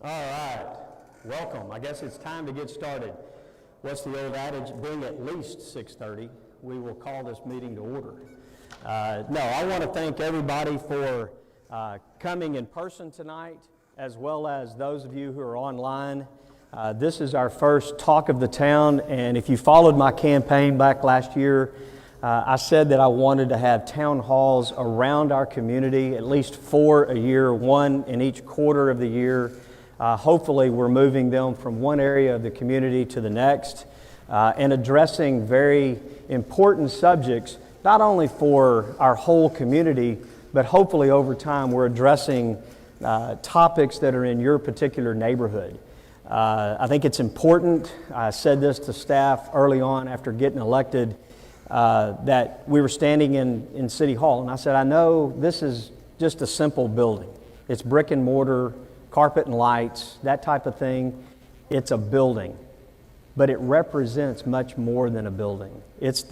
All right, welcome. I guess it's time to get started. What's the old adage? Being at least 6:30, we will call this meeting to order. No, I want to thank everybody for coming in person tonight, as well as those of you who are online. This is our first Talk of the Town, and if you followed my campaign back last year, I said that I wanted to have town halls around our community, at least 4 a year, one in each quarter of the year. Hopefully we're moving them from one area of the community to the next and addressing very important subjects, not only for our whole community, but hopefully over time we're addressing topics that are in your particular neighborhood. I think it's important, I said this to staff early on after getting elected, that we were standing in City Hall, and I said, I know this is just a simple building. It's brick and mortar, carpet and lights, that type of thing. It's a building, but it represents much more than a building. It's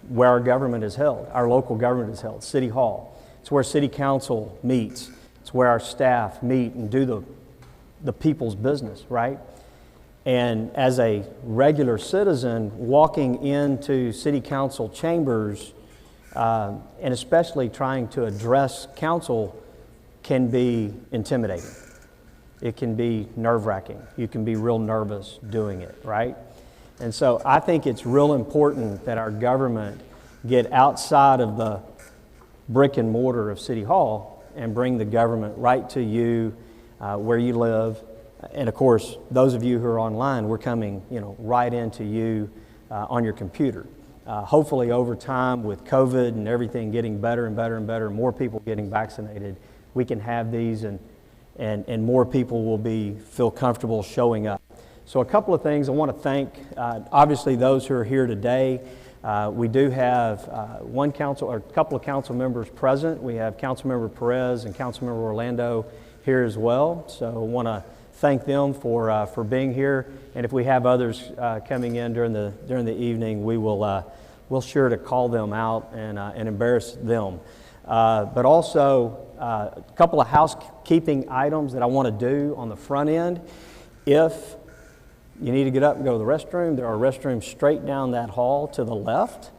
where our government is held, our local government is held, City Hall. It's where City Council meets. It's where our staff meet and do the people's business, right? And as a regular citizen walking into City Council chambers, and especially trying to address council, can be intimidating. It can be nerve-wracking. You can be real nervous doing it, right? And so I think it's real important that our government get outside of the brick and mortar of City Hall and bring the government right to you where you live. And of course, those of you who are online, we're coming, right into you on your computer. Hopefully over time with COVID and everything getting better and better and better, more people getting vaccinated, we can have these and more people will feel comfortable showing up. So a couple of things I want to thank, obviously those who are here today. We do have a couple of council members present. We have Councilmember Perez and Councilmember Orlando here as well. So I want to thank them for being here. And if we have others coming in during the evening, we'll sure to call them out and embarrass them. But also a couple of housekeeping items that I want to do on the front end. If you need to get up and go to the restroom, there are restrooms straight down that hall to the left.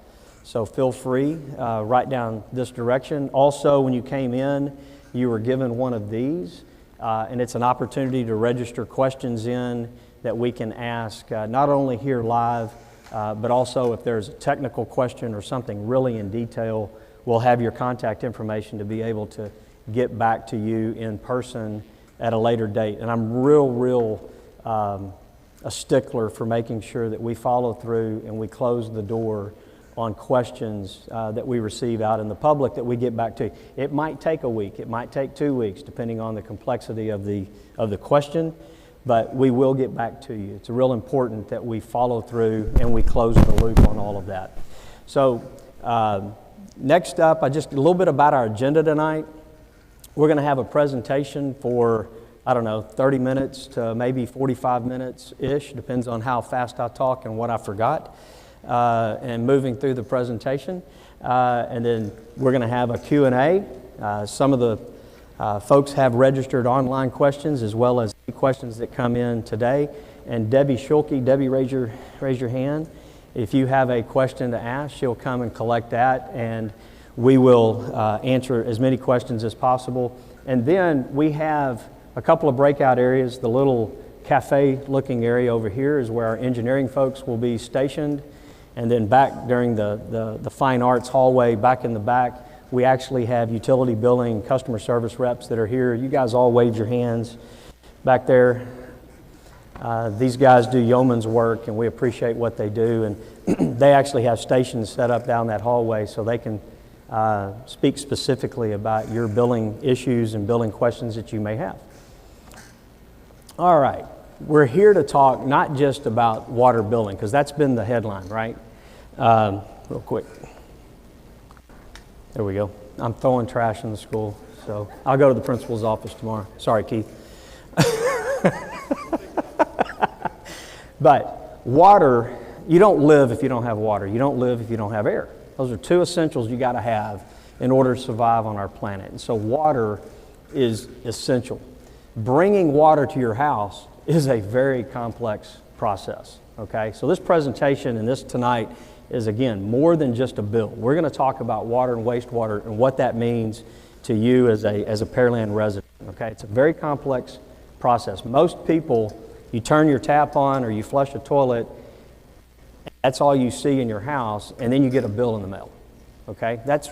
So feel free right down this direction. Also, when you came in, you were given one of these. And it's an opportunity to register questions in that we can ask not only here live, but also if there's a technical question or something really in detail, we'll have your contact information to be able to get back to you in person at a later date. And I'm real a stickler for making sure that we follow through and we close the door on questions that we receive out in the public that we get back to. It might take a week, it might take 2 weeks, depending on the complexity of the question, but we will get back to you. It's real important that we follow through and we close the loop on all of that. So next up, just a little bit about our agenda tonight. We're going to have a presentation for, 30 minutes to maybe 45 minutes-ish, depends on how fast I talk and what I forgot. And moving through the presentation. And then we're going to have a Q&A. Some of the folks have registered online questions as well as questions that come in today. And Debbie Schulke, raise your hand. If you have a question to ask, she'll come and collect that, and we will answer as many questions as possible. And then we have a couple of breakout areas. The little cafe-looking area over here is where our engineering folks will be stationed. And then back during the fine arts hallway, back in the back, we actually have utility billing, customer service reps that are here. You guys all wave your hands back there. These guys do yeoman's work, and we appreciate what they do. And they actually have stations set up down that hallway so they can speak specifically about your billing issues and billing questions that you may have. All right. We're here to talk not just about water billing, because that's been the headline, right? Real quick. There we go. I'm throwing trash in the school, so I'll go to the principal's office tomorrow. Sorry, Keith. But water, you don't live if you don't have water. You don't live if you don't have air. Those are two essentials you got to have in order to survive on our planet. And so water is essential. bringing water to your house is a very complex process, okay? So this presentation and this tonight is, again, more than just a bill. We're going to talk about water and wastewater and what that means to you as a Pearland resident, okay? It's a very complex process. Most people, you turn your tap on or you flush a toilet, that's all you see in your house, and then you get a bill in the mail, okay? That's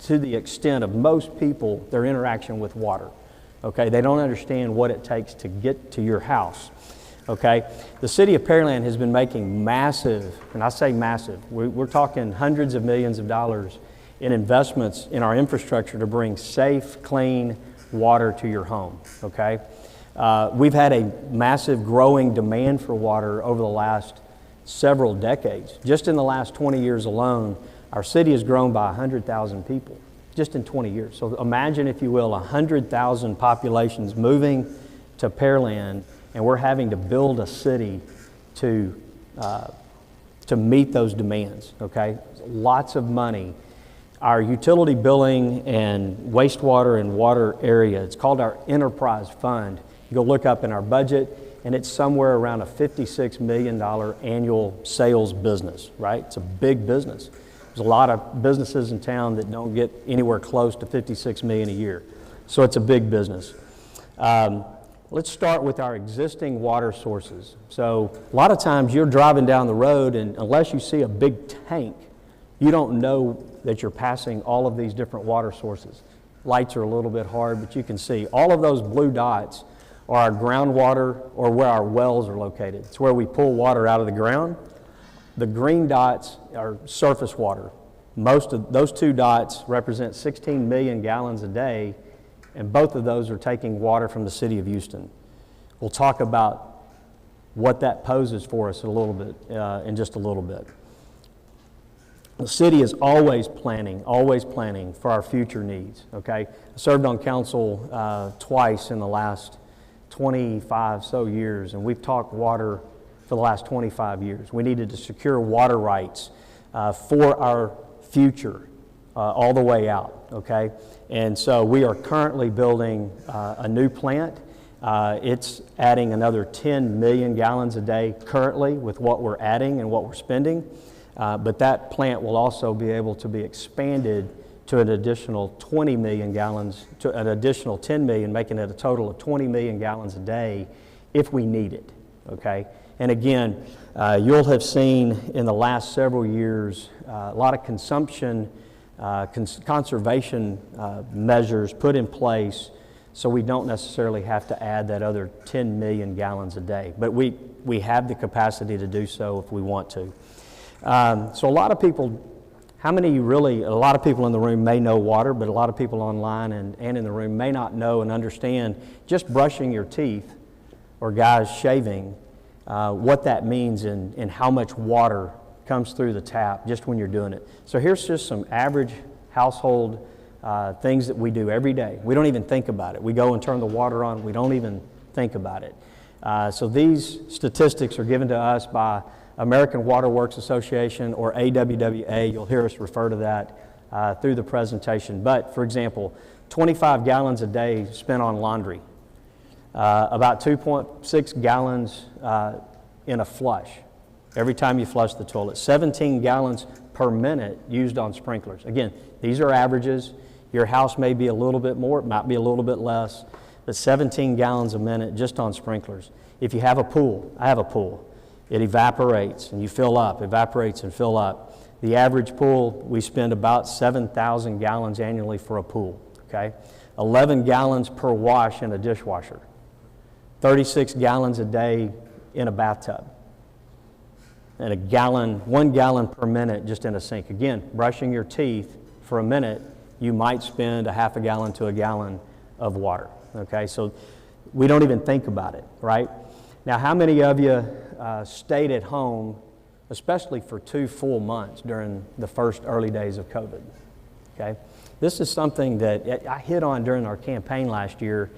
to the extent of most people, their interaction with water, okay? They don't understand what it takes to get to your house, okay? The city of Pearland has been making massive, and I say massive, we're talking hundreds of millions of dollars in investments in our infrastructure to bring safe, clean water to your home, okay? We've had a massive growing demand for water over the last several decades. Just in the last 20 years alone, our city has grown by 100,000 people, just in 20 years. So imagine, if you will, 100,000 populations moving to Pearland, and we're having to build a city to meet those demands, okay? Lots of money. Our utility billing and wastewater and water area, it's called our enterprise fund. You go look up in our budget, and it's somewhere around a $56 million annual sales business, right? It's a big business. There's a lot of businesses in town that don't get anywhere close to $56 million a year. So it's a big business. Let's start with our existing water sources. So a lot of times you're driving down the road, and unless you see a big tank, you don't know that you're passing all of these different water sources. Lights are a little bit hard, but you can see all of those blue dots are our groundwater, or where our wells are located. It's where we pull water out of the ground. The green dots are surface water. Most of those two dots represent 16 million gallons a day, and both of those are taking water from the city of Houston. We'll talk about what that poses for us a little bit, in just a little bit. The city is always planning for our future needs, okay? I served on council twice in the last 25 so years, and we've talked water for the last 25 years. We needed to secure water rights for our future all the way out, okay? And so we are currently building a new plant. It's adding another 10 million gallons a day currently with what we're adding and what we're spending. But that plant will also be able to be expanded to an additional 20 million gallons, to an additional 10 million, making it a total of 20 million gallons a day if we need it, okay? And again, you'll have seen in the last several years a lot of consumption, conservation measures put in place so we don't necessarily have to add that other 10 million gallons a day. But we have the capacity to do so if we want to. So a lot of people, a lot of people in the room may know water, but a lot of people online and in the room may not know and understand just brushing your teeth, or guys shaving, what that means and how much water comes through the tap just when you're doing it. So here's just some average household things that we do every day. We don't even think about it. We go and turn the water on. We don't even think about it. So these statistics are given to us by American Water Works Association, or AWWA. You'll hear us refer to that through the presentation. But, for example, 25 gallons a day spent on laundry, about 2.6 gallons in a flush every time you flush the toilet, 17 gallons per minute used on sprinklers. Again, these are averages. Your house may be a little bit more, it might be a little bit less, but 17 gallons a minute just on sprinklers. If you have a pool, I have a pool, it evaporates and you fill up, evaporates and fill up. The average pool, we spend about 7,000 gallons annually for a pool, okay? 11 gallons per wash in a dishwasher, 36 gallons a day in a bathtub, and 1 gallon per minute just in a sink. Again, brushing your teeth for a minute, you might spend a half a gallon to a gallon of water, okay? So we don't even think about it, right? Now, how many of you stayed at home, especially for 2 full months during the first early days of COVID, okay? This is something that I hit on during our campaign last year,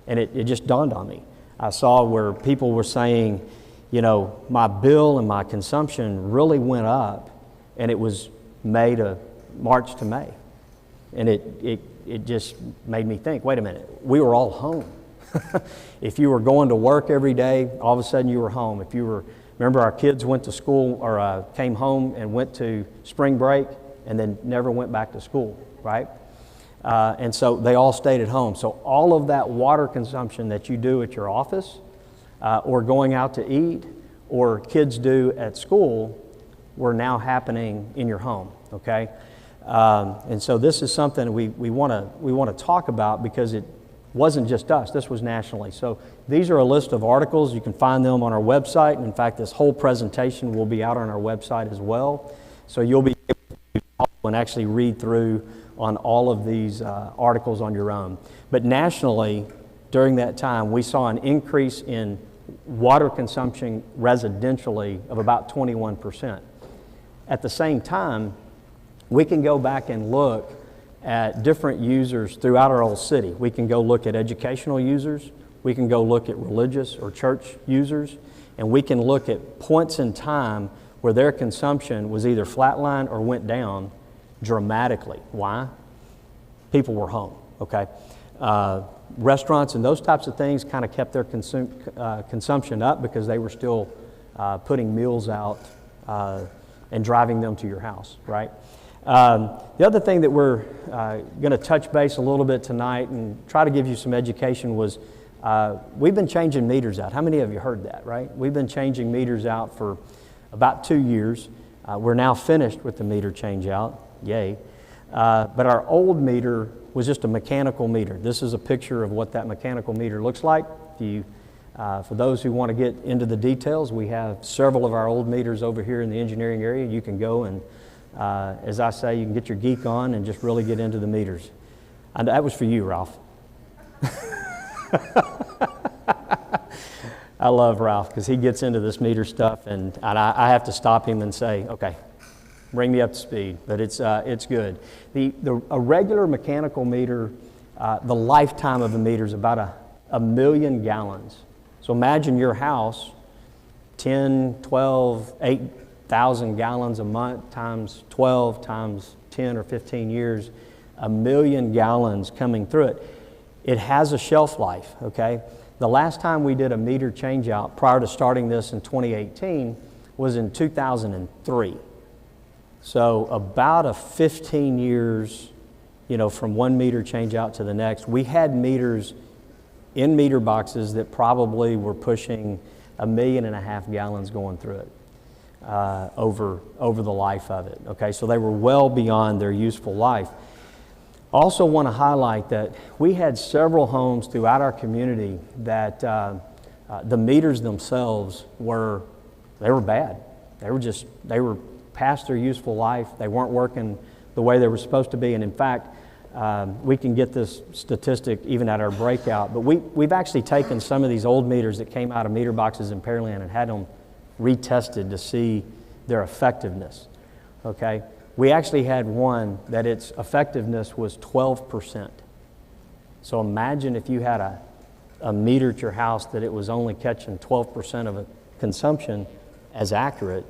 and it just dawned on me. I saw where people were saying, you know, my bill and my consumption really went up, and it was March to May. And it just made me think, wait a minute, we were all home. If you were going to work every day, all of a sudden you were home. If you were, remember our kids went to school or came home and went to spring break and then never went back to school, right? And so they all stayed at home. So all of that water consumption that you do at your office or going out to eat or kids do at school were now happening in your home, okay? And so this is something we want to talk about because it wasn't just us, this was nationally. So these are a list of articles. You can find them on our website. And in fact, this whole presentation will be out on our website as well. So you'll be able to follow and actually read through on all of these articles on your own. But nationally, during that time, we saw an increase in water consumption residentially of about 21%. At the same time, we can go back and look at different users throughout our whole city. We can go look at educational users, we can go look at religious or church users, and we can look at points in time where their consumption was either flatlined or went down dramatically. Why? People were home, okay? Restaurants and those types of things kind of kept their consumption up because they were still putting meals out and driving them to your house, right? The other thing that we're going to touch base a little bit tonight and try to give you some education was we've been changing meters out. How many of you heard that, right? We've been changing meters out for about 2 years. We're now finished with the meter change out, yay. But our old meter was just a mechanical meter. This is a picture of what that mechanical meter looks like. For those who want to get into the details, we have several of our old meters over here in the engineering area. You can go and as I say, you can get your geek on and just really get into the meters. And that was for you, Ralph. I love Ralph because he gets into this meter stuff, and I have to stop him and say, okay, bring me up to speed. But it's good. A regular mechanical meter, the lifetime of a meter is about a million gallons. So imagine your house, 10, 12, 8,000 gallons a month times 12 times 10 or 15 years, 1 million gallons coming through it. It has a shelf life, okay? The last time we did a meter change out prior to starting this in 2018 was in 2003. So about a 15 years, from one meter change out to the next. We had meters in meter boxes that probably were pushing 1.5 million gallons going through it. Over the life of it. Okay, so they were well beyond their useful life. Also want to highlight that we had several homes throughout our community that the meters themselves were bad. They were past their useful life. They weren't working the way they were supposed to be. And in fact, we can get this statistic even at our breakout, but we've actually taken some of these old meters that came out of meter boxes in Pearland and had them retested to see their effectiveness, okay? We actually had one that its effectiveness was 12%. So imagine if you had a meter at your house that it was only catching 12% of a consumption as accurate.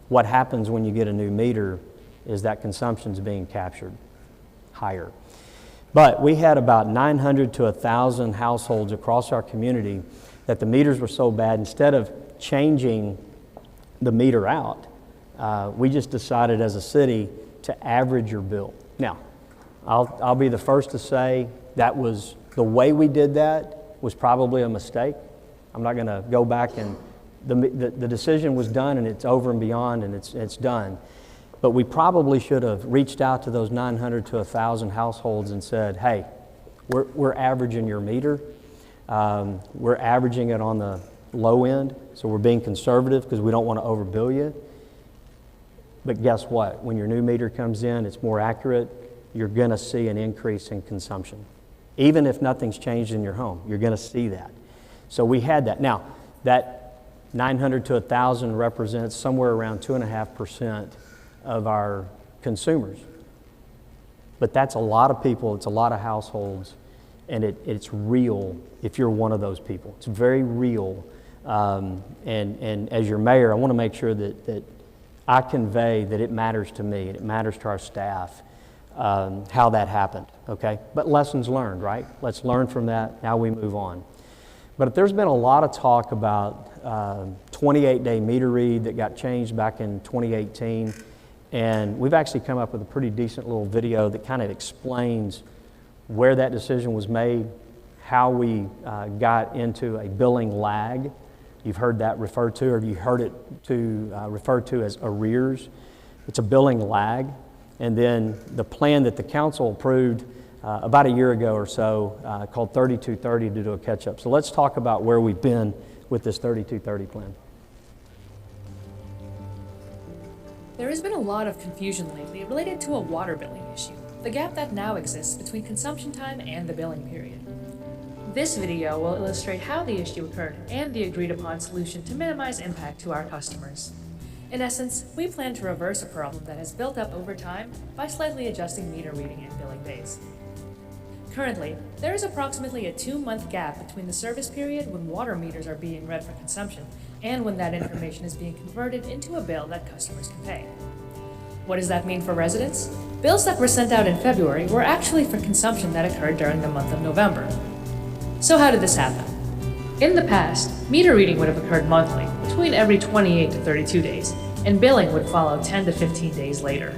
What happens when you get a new meter is that consumption's being captured higher. But we had about 900 to 1,000 households across our community that the meters were so bad, instead of changing the meter out, we just decided as a city to average your bill. Now, I'll be the first to say that was the way we did that was probably a mistake. I'm not going to go back and the decision was done and it's over and beyond and it's done. But we probably should have reached out to those 900 to 1,000 households and said, hey, we're averaging your meter. We're averaging it on the low end, so we're being conservative because we don't want to overbill you. But guess what? When your new meter comes in, it's more accurate, you're going to see an increase in consumption. Even if nothing's changed in your home, you're going to see that. So we had that. Now, that 900 to 1,000 represents somewhere around 2.5% of our consumers. But that's a lot of people, it's a lot of households, and it's real if you're one of those people. It's very real. And as your mayor, I want to make sure that I convey that it matters to me, and it matters to our staff. how that happened, okay? But lessons learned, right? Let's learn from that, now we move on. But there's been a lot of talk about 28-day meter read that got changed back in 2018, and we've actually come up with a pretty decent little video that kind of explains where that decision was made, how we got into a billing lag. You've heard that referred to, or you heard it referred to as arrears. It's a billing lag. And then the plan that the council approved about a year ago or so called 3230 to do a catch-up. So let's talk about where we've been with this 3230 plan. There has been a lot of confusion lately related to a water billing issue, the gap that now exists between consumption time and the billing period. This video will illustrate how the issue occurred and the agreed upon solution to minimize impact to our customers. In essence, we plan to reverse a problem that has built up over time by slightly adjusting meter reading and billing days. Currently, there is approximately a 2-month gap between the service period when water meters are being read for consumption and when that information is being converted into a bill that customers can pay. What does that mean for residents? Bills that were sent out in February were actually for consumption that occurred during the month of November. So how did this happen? In the past, meter reading would have occurred monthly, between every 28 to 32 days, and billing would follow 10 to 15 days later.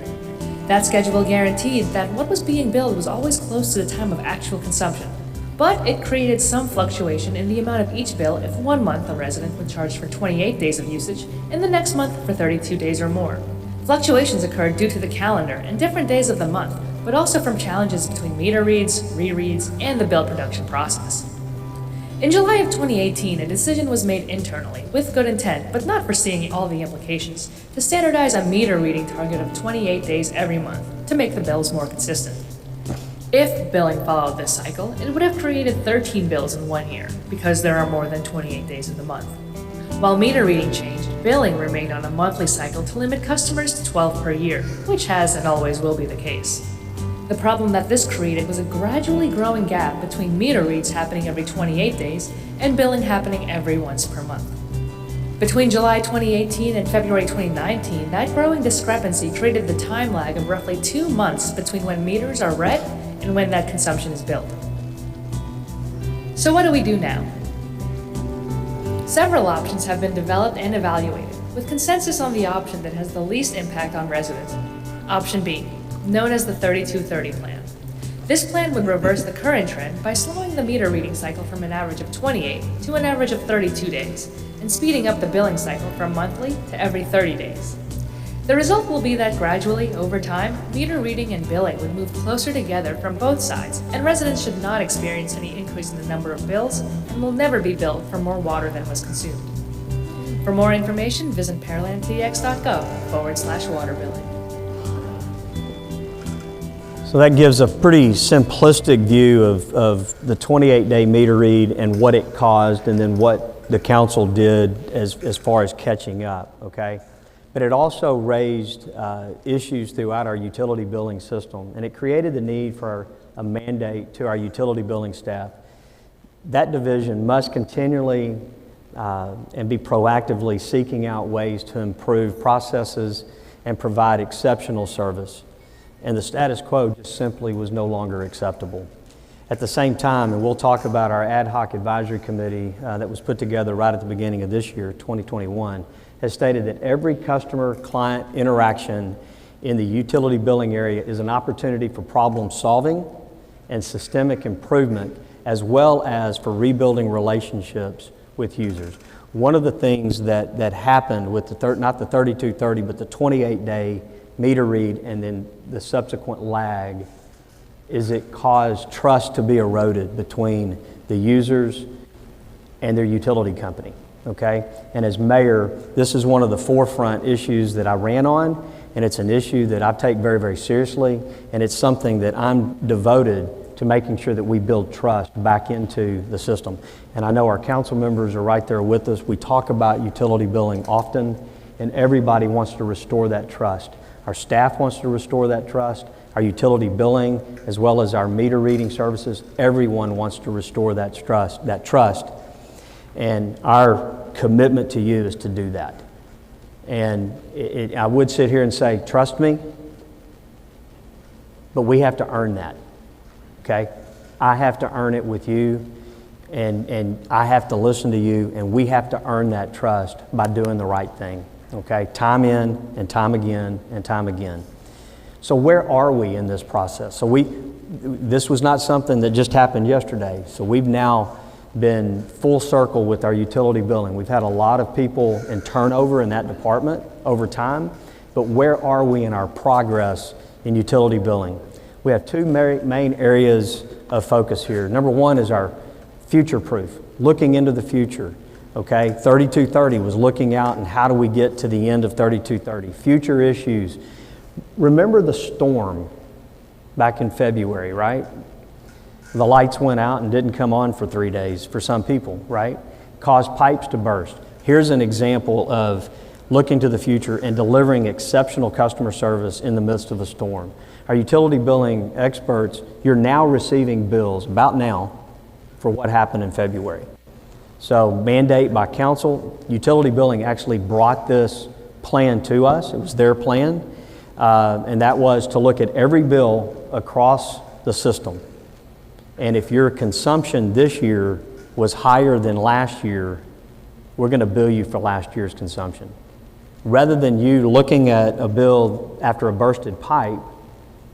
That schedule guaranteed that what was being billed was always close to the time of actual consumption, but it created some fluctuation in the amount of each bill if one month a resident would charge for 28 days of usage and the next month for 32 days or more. Fluctuations occurred due to the calendar and different days of the month, but also from challenges between meter reads, rereads, and the bill production process. In July of 2018, a decision was made internally, with good intent, but not foreseeing all the implications, to standardize a meter reading target of 28 days every month to make the bills more consistent. If billing followed this cycle, it would have created 13 bills in 1 year, because there are more than 28 days in the month. While meter reading changed, billing remained on a monthly cycle to limit customers to 12 per year, which has and always will be the case. The problem that this created was a gradually growing gap between meter reads happening every 28 days and billing happening every once per month. Between July 2018 and February 2019, that growing discrepancy created the time lag of roughly 2 months between when meters are read and when that consumption is billed. So what do we do now? Several options have been developed and evaluated, with consensus on the option that has the least impact on residents. Option B, known as the 3230 plan. This plan would reverse the current trend by slowing the meter reading cycle from an average of 28 to an average of 32 days, and speeding up the billing cycle from monthly to every 30 days. The result will be that gradually, over time, meter reading and billing would move closer together from both sides, and residents should not experience any increase in the number of bills and will never be billed for more water than was consumed. For more information, visit pearlandtx.gov/water billing. So that gives a pretty simplistic view of the 28-day meter read and what it caused, and then what the council did as far as catching up, okay? But it also raised issues throughout our utility billing system, and it created the need for a mandate to our utility billing staff. That division must continually and be proactively seeking out ways to improve processes and provide exceptional service. And the status quo just simply was no longer acceptable. At the same time, and we'll talk about our ad hoc advisory committee that was put together right at the beginning of this year, 2021, has stated that every customer-client interaction in the utility billing area is an opportunity for problem solving and systemic improvement, as well as for rebuilding relationships with users. One of the things that happened with not the 3230, but the 28-day meter read and then the subsequent lag is it caused trust to be eroded between the users and their utility company, okay? And as mayor, this is one of the forefront issues that I ran on, and it's an issue that I take very, very seriously, and it's something that I'm devoted to making sure that we build trust back into the system. And I know our council members are right there with us. We talk about utility billing often, and everybody wants to restore that trust. Our staff wants to restore that trust. Our utility billing, as well as our meter reading services, everyone wants to restore that trust. And our commitment to you is to do that. And I would sit here and say, trust me, But we have to earn that, okay? I have to earn it with you, and I have to listen to you, and we have to earn that trust by doing the right thing, okay? Time in and time again and time again. So where are we in this process? So this was not something that just happened yesterday. So we've now been full circle with our utility billing. We've had a lot of people in turnover in that department over time, but where are we in our progress in utility billing? We have two main areas of focus here. Number one is our future proof, looking into the future. Okay, 3230 was looking out and how do we get to the end of 3230? Future issues. Remember the storm back in February, right? The lights went out and didn't come on for 3 days for some people, right? Caused pipes to burst. Here's an example of looking to the future and delivering exceptional customer service in the midst of a storm. Our utility billing experts, you're now receiving bills, about now, for what happened in February. So mandate by council, utility billing actually brought this plan to us. It was their plan, and that was to look at every bill across the system. And if your consumption this year was higher than last year, we're going to bill you for last year's consumption. Rather than you looking at a bill after a bursted pipe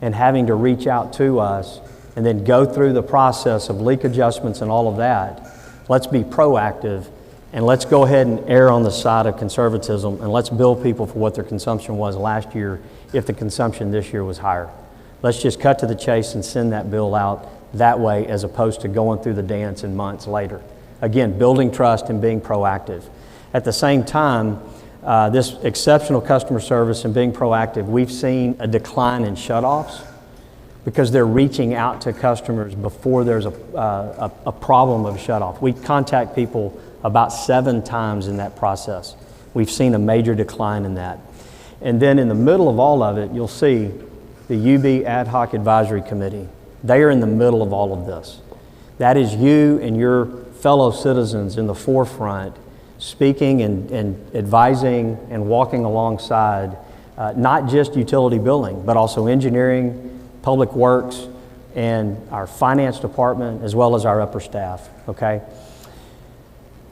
and having to reach out to us and then go through the process of leak adjustments and all of that, let's be proactive and let's go ahead and err on the side of conservatism and let's bill people for what their consumption was last year if the consumption this year was higher. Let's just cut to the chase and send that bill out that way as opposed to going through the dance in months later. Again, building trust and being proactive. At the same time, this exceptional customer service and being proactive, we've seen a decline in shutoffs because they're reaching out to customers before there's a problem of shutoff. We contact people about 7 times in that process. We've seen a major decline in that. And then in the middle of all of it, you'll see the UB Ad Hoc Advisory Committee. They are in the middle of all of this. That is you and your fellow citizens in the forefront speaking and advising and walking alongside not just utility billing, but also engineering, public works, and our finance department, as well as our upper staff, okay?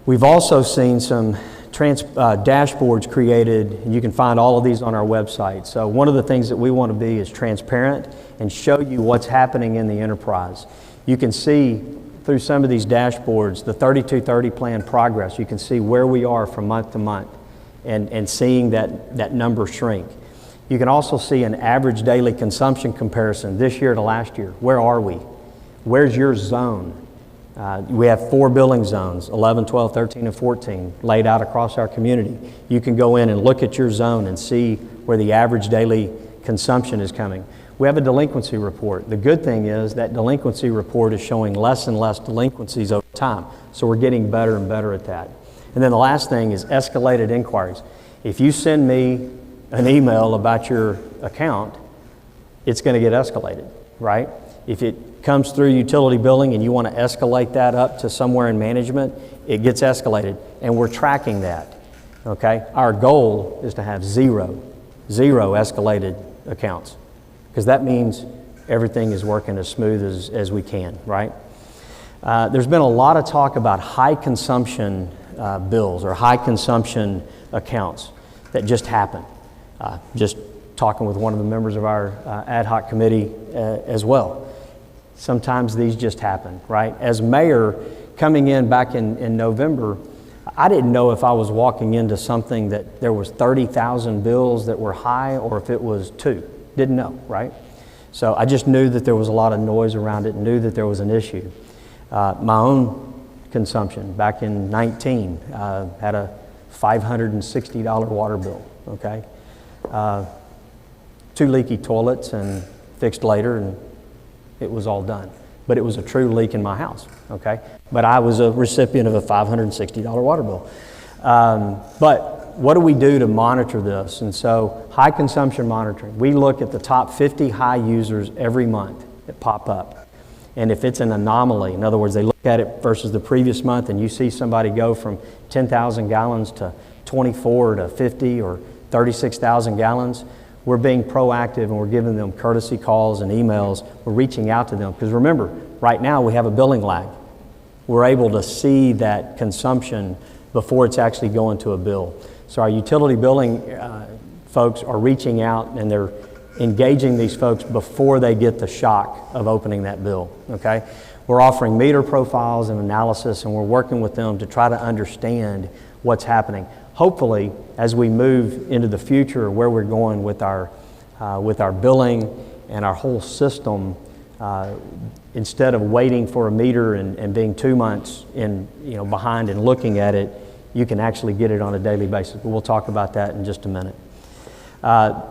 We've also seen some dashboards created, and you can find all of these on our website. So one of the things that we want to be is transparent and show you what's happening in the enterprise. You can see through some of these dashboards, the 3230 plan progress. You can see where we are from month to month and seeing that number shrink. You can also see an average daily consumption comparison this year to last year. Where are we? Where's your zone? We have 4 billing zones, 11, 12, 13, and 14, laid out across our community. You can go in and look at your zone and see where the average daily consumption is coming. We have a delinquency report. The good thing is that delinquency report is showing less and less delinquencies over time. So we're getting better and better at that. And then the last thing is escalated inquiries. If you send me an email about your account, it's going to get escalated, right? If it comes through utility billing and you want to escalate that up to somewhere in management, it gets escalated. And we're tracking that, okay? Our goal is to have zero escalated accounts, because that means everything is working as smooth as we can, right? There's been a lot of talk about high consumption bills or high consumption accounts that just happen. Just talking with one of the members of our ad hoc committee as well. Sometimes these just happen, right? As mayor, coming in back in November, I didn't know if I was walking into something that there was 30,000 bills that were high or if it was 2. Didn't know, right? So I just knew that there was a lot of noise around it and knew that there was an issue. My own consumption back in 19 had a $560 water bill, okay? 2 leaky toilets and fixed later, and it was all done. But it was a true leak in my house, okay? But I was a recipient of a $560 water bill. But what do we do to monitor this? And so high consumption monitoring. We look at the top 50 high users every month that pop up. And if it's an anomaly, in other words, they look at it versus the previous month and you see somebody go from 10,000 gallons to 24 to 50 or 36,000 gallons, we're being proactive and we're giving them courtesy calls and emails. We're reaching out to them because remember, right now we have a billing lag. We're able to see that consumption before it's actually going to a bill. So our utility billing folks are reaching out and they're engaging these folks before they get the shock of opening that bill, okay? We're offering meter profiles and analysis, and we're working with them to try to understand what's happening. Hopefully, as we move into the future where we're going with our billing and our whole system, instead of waiting for a meter and being 2 months behind and looking at it, you can actually get it on a daily basis. But we'll talk about that in just a minute.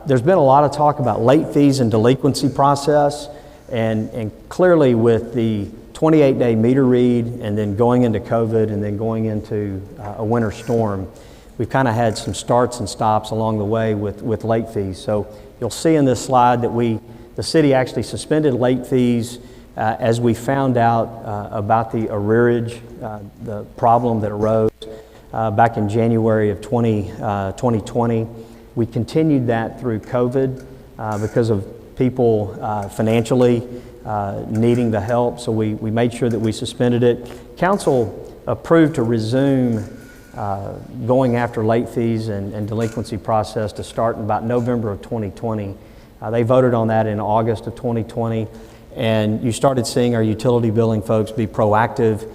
There's been a lot of talk about late fees and delinquency process, and clearly with the 28-day meter read and then going into COVID and then going into a winter storm, we've kind of had some starts and stops along the way with late fees. So you'll see in this slide that the city actually suspended late fees as we found out about the arrearage, the problem that arose back in January of 2020. We continued that through COVID because of people financially needing the help, so we made sure that we suspended it. Council approved to resume going after late fees and delinquency process to start in about November of 2020. They voted on that in August of 2020, and you started seeing our utility billing folks be proactive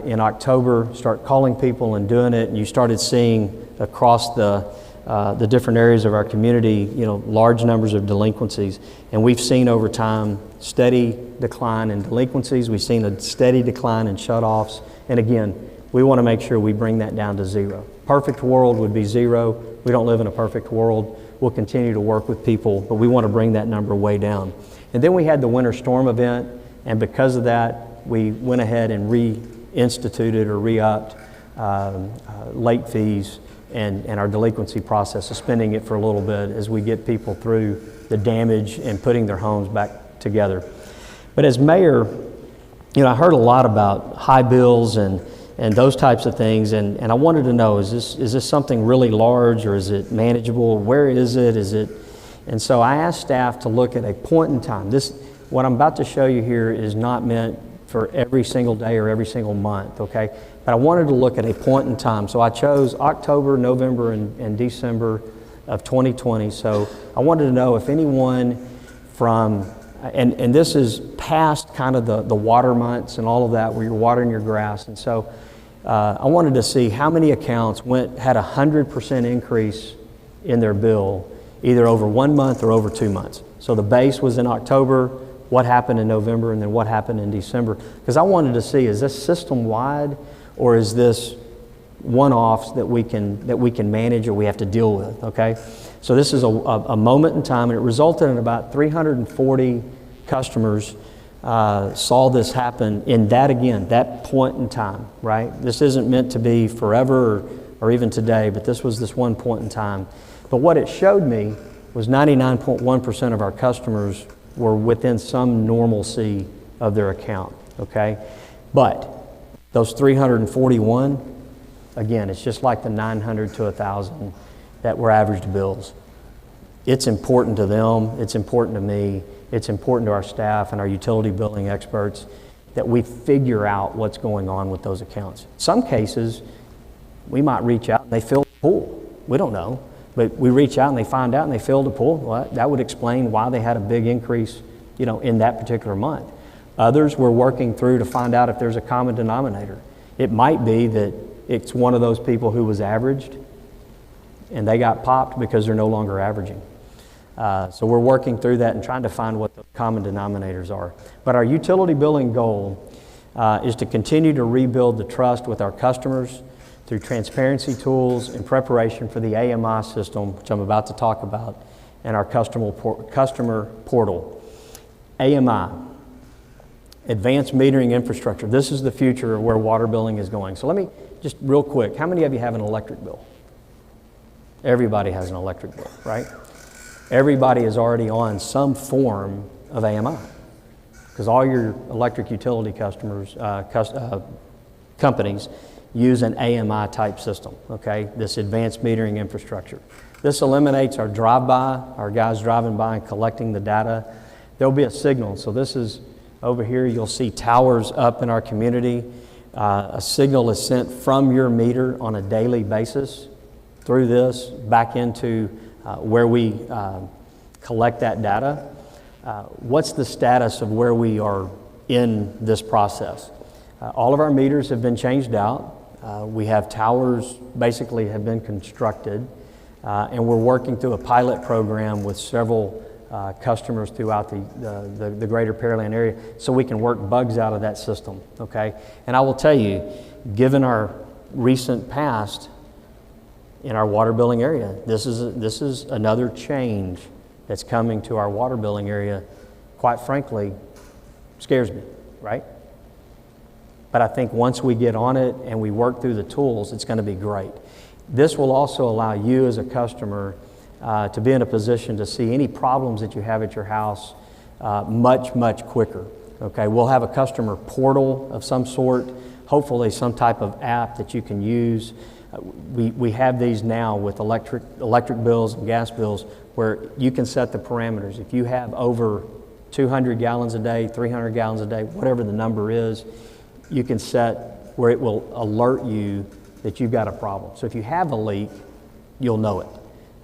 in October, start calling people and doing it, and you started seeing across the different areas of our community, large numbers of delinquencies. And we've seen over time steady decline in delinquencies. We've seen a steady decline in shutoffs. And again, we want to make sure we bring that down to zero. Perfect world would be zero. We don't live in a perfect world. We'll continue to work with people, but we want to bring that number way down. And then we had the winter storm event, and because of that, we went ahead and reinstituted or re-upped late fees and our delinquency process, suspending it for a little bit as we get people through the damage and putting their homes back together. But as mayor, I heard a lot about high bills and those types of things, and I wanted to know, is this something really large, or is it manageable? Where is it? And so I asked staff to look at a point in time. What I'm about to show you here is not meant for every single day or every single month, okay? But I wanted to look at a point in time. So I chose October, November, and December of 2020. So I wanted to know if anyone from, and this is past kind of the water months and all of that where you're watering your grass. And so I wanted to see how many accounts had 100% increase in their bill, either over 1 month or over 2 months. So the base was in October, what happened in November, and then what happened in December. Because I wanted to see, is this system-wide, or is this one-offs that we can manage or we have to deal with, okay? So this is a moment in time, and it resulted in about 340 customers saw this happen in that point in time, right? This isn't meant to be forever or even today, but this was this one point in time. But what it showed me was 99.1% of our customers were within some normalcy of their account, okay? But those 341, again, it's just like the 900 to 1,000 that were averaged bills. It's important to them, it's important to me, it's important to our staff and our utility billing experts that we figure out what's going on with those accounts. Some cases, we might reach out and they fill the pool. We don't know, but we reach out and they find out and they fill the pool. Well, that would explain why they had a big increase, in that particular month. Others we're working through to find out if there's a common denominator. It might be that it's one of those people who was averaged and they got popped because they're no longer averaging. So we're working through that and trying to find what the common denominators are. But our utility billing goal is to continue to rebuild the trust with our customers through transparency tools in preparation for the AMI system, which I'm about to talk about, and our customer portal. AMI, Advanced Metering Infrastructure. This is the future of where water billing is going. So let me just real quick, how many of you have an electric bill? Everybody has an electric bill, right? Everybody is already on some form of AMI because all your electric utility companies use an AMI type system, okay? This advanced metering infrastructure. This eliminates our drive-by, our guys driving by and collecting the data. There'll be a signal. So this is over here, you'll see towers up in our community. A signal is sent from your meter on a daily basis through this back into where we collect that data. What's the status of where we are in this process? All of our meters have been changed out. We have towers basically have been constructed, and we're working through a pilot program with several customers throughout the greater Pearland area so we can work bugs out of that system, okay? And I will tell you, given our recent past in our water billing area, this is another change that's coming to our water billing area, quite frankly, scares me, right? But I think once we get on it and we work through the tools, it's going to be great. This will also allow you as a customer to be in a position to see any problems that you have at your house much, much quicker. Okay, we'll have a customer portal of some sort, hopefully some type of app that you can use. We have these now with electric bills and gas bills where you can set the parameters. If you have over 200 gallons a day, 300 gallons a day, whatever the number is, you can set where it will alert you that you've got a problem. So if you have a leak, you'll know it.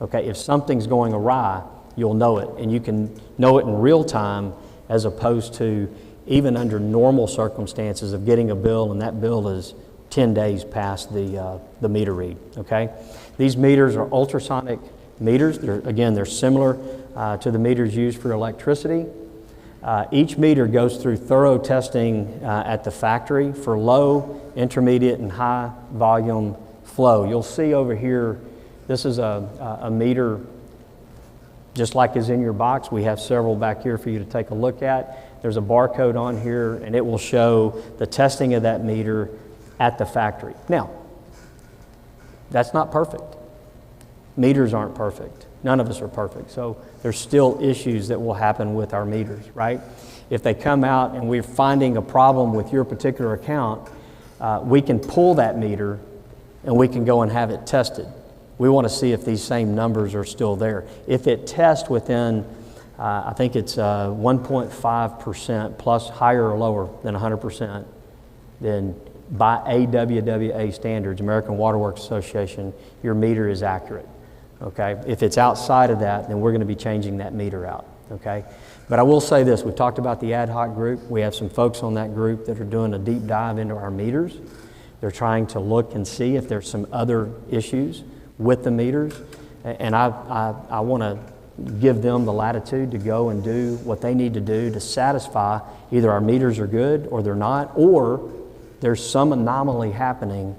Okay, if something's going awry, you'll know it, and you can know it in real time as opposed to even under normal circumstances of getting a bill and that bill is 10 days past the meter read, okay? These meters are ultrasonic meters. They're similar to the meters used for electricity. Each meter goes through thorough testing at the factory for low, intermediate, and high volume flow. You'll see over here, this is a meter just like is in your box. We have several back here for you to take a look at. There's a barcode on here, and it will show the testing of that meter at the factory. Now, that's not perfect. Meters aren't perfect. None of us are perfect. So there's still issues that will happen with our meters, right? If they come out and we're finding a problem with your particular account, we can pull that meter and we can go and have it tested. We want to see if these same numbers are still there. If it tests within, I think it's 1.5% plus higher or lower than 100%, then by AWWA standards, American Water Works Association, your meter is accurate, okay? If it's outside of that, then we're going to be changing that meter out, okay? But I will say this, we've talked about the ad hoc group. We have some folks on that group that are doing a deep dive into our meters. They're trying to look and see if there's some other issues with the meters, and I want to give them the latitude to go and do what they need to do to satisfy either our meters are good or they're not, or there's some anomaly happening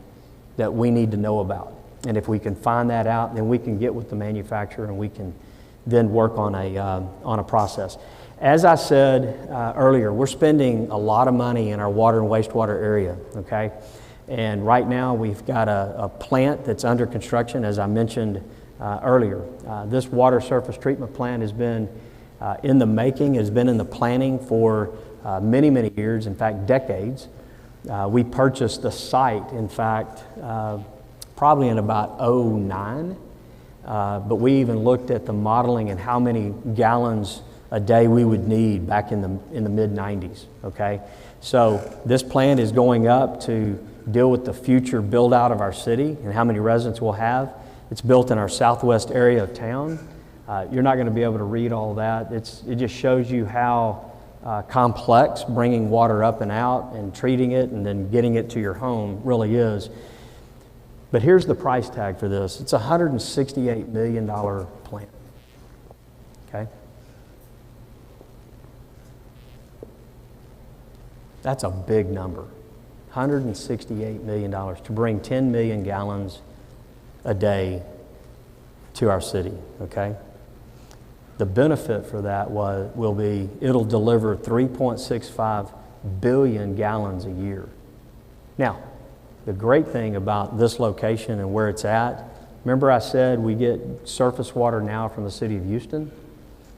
that we need to know about. And if we can find that out, then we can get with the manufacturer and we can then work on a process. As I said earlier, we're spending a lot of money in our water and wastewater area, okay? And right now we've got a plant that's under construction, as I mentioned earlier. This water surface treatment plant has been in the making, has been in the planning for many, many years, in fact, decades. We purchased the site, in fact, probably in about '09, but we even looked at the modeling and how many gallons a day we would need back in the mid-'90s, okay? So this plant is going up to deal with the future build out of our city and how many residents we'll have. It's built in our southwest area of town. You're not going to be able to read all that. It just shows you how complex bringing water up and out and treating it and then getting it to your home really is. But here's the price tag for this. It's a $168 million plant, okay? That's a big number. $168 million to bring 10 million gallons a day to our city, okay? The benefit for that will be it'll deliver 3.65 billion gallons a year. Now, the great thing about this location and where it's at, remember I said we get surface water now from the city of Houston?